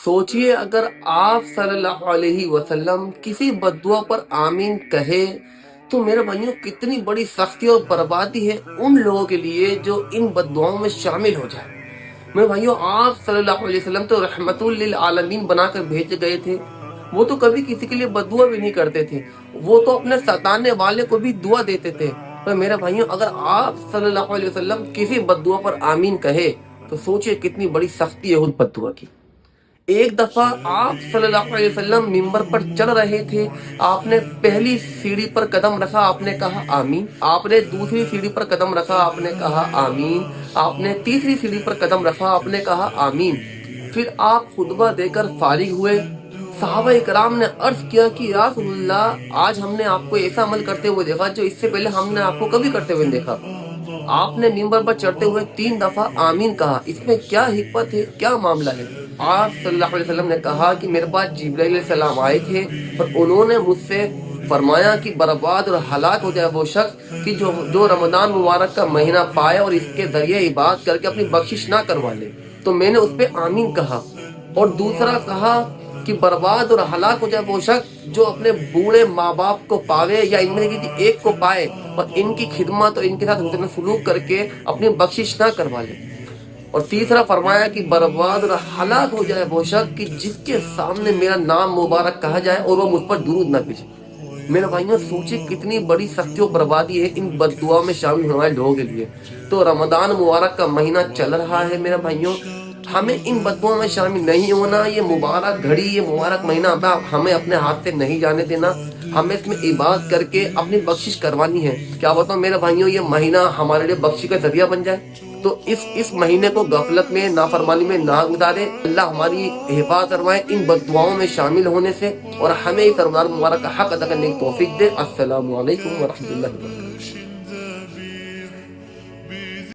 सोचिए अगर आप सल्लल्लाहु अलैहि वसल्लम किसी बद्दुआ पर आमीन कहे तो मेरे भाइयों कितनी बड़ी सख्ती और बर्बादी है उन लोगों के लिए जो इन बद्दुआओं में शामिल हो जाए। मेरे भाइयों, आप सल्लल्लाहु अलैहि वसल्लम तो रहमतुल लिल आलमीन बनाकर भेजे गए थे। वो तो कभी किसी के लिए बद्दुआ भी नहीं करते थे। वो तो अपने सताने वाले को भी दुआ देते थे। पर मेरे भाइयों, अगर आप सल्लल्लाहु अलैहि वसल्लम किसी बद्दुआ पर आमीन कहे तो सोचिए कितनी बड़ी सख्ती है उस बद्दुआ की। एक दफा आप सल्लल्लाहु अलैहि वसल्लम मिंबर पर चढ़ रहे थे। आपने पहली सीढ़ी पर कदम रखा, आपने कहा आमीन। आपने दूसरी सीढ़ी पर कदम रखा, आपने कहा आमीन। आपने तीसरी सीढ़ी पर कदम रखा, आपने कहा आमीन। फिर आप खुतबा देकर फारिग हुए। सहाबा इकराम ने अर्ज किया कि या रसूलल्लाह, आज हमने आपको ऐसा अमल करते हुए देखा जो इससे पहले हमने आपको कभी करते हुए नहीं देखा। आपने मिंबर पर चढ़ते हुए 3 दफा आमीन कहा, इसमें क्या हिकमत है, क्या मामला है? आप सल्लल्लाहु अलैहि वसल्लम ने कहा कि मेरे पास जिब्राइल अलैहिस्सलाम आए थे और उन्होंने मुझसे फरमाया कि बर्बाद और हलाक हो जाए वो शख्स कि जो रमजान मुबारक का महीना पाए और इसके जरिए इबादत करके अपनी बख्शिश ना करवा ले। तो मैंने उस पे आमीन कहा। और दूसरा कहा कि बर्बाद और हलाक हो जाए वो शख्स जो अपने बूढ़े माँ बाप को पावे या इनमें से किसी एक को पाए और इनकी खिदमत और इनके साथ हुस्न सलूक करके अपनी बख्शिश ना करवा ले। और तीसरा फरमाया कि बर्बाद और हलाक हो जाए वो शख्स कि जिसके सामने मेरा नाम मुबारक कहा जाए और वो मुझ पर दुरूद ना भेजे। मेरे भाइयों, सोचिए कितनी बड़ी सख्ती और बर्बादी है इन बद्दुआ में शामिल होने वाले लोगों के लिए। तो रमजान मुबारक का महीना चल रहा है मेरे भाइयों, हमें इन बद्दुओं में शामिल नहीं होना। ये मुबारक घड़ी, ये मुबारक महीना हमें अपने हाथ से नहीं जाने देना। हमें इसमें इबादत करके अपनी बख्शिश करवानी है। क्या बताऊं मेरे भाइयों, ये महीना हमारे लिए बख्शिश का जरिया बन जाए। तो इस महीने को गफलत में, नाफरमानी में ना गुजारे। अल्लाह हमारी हिफाजत फरमाए इन बद्दुआओं में शामिल होने से और हमें इस रमजान मुबारक का हक अदा करने की तौफीक दे। अस्सलामु अलैकुम व रहमतुल्लाहि व बरकातहू।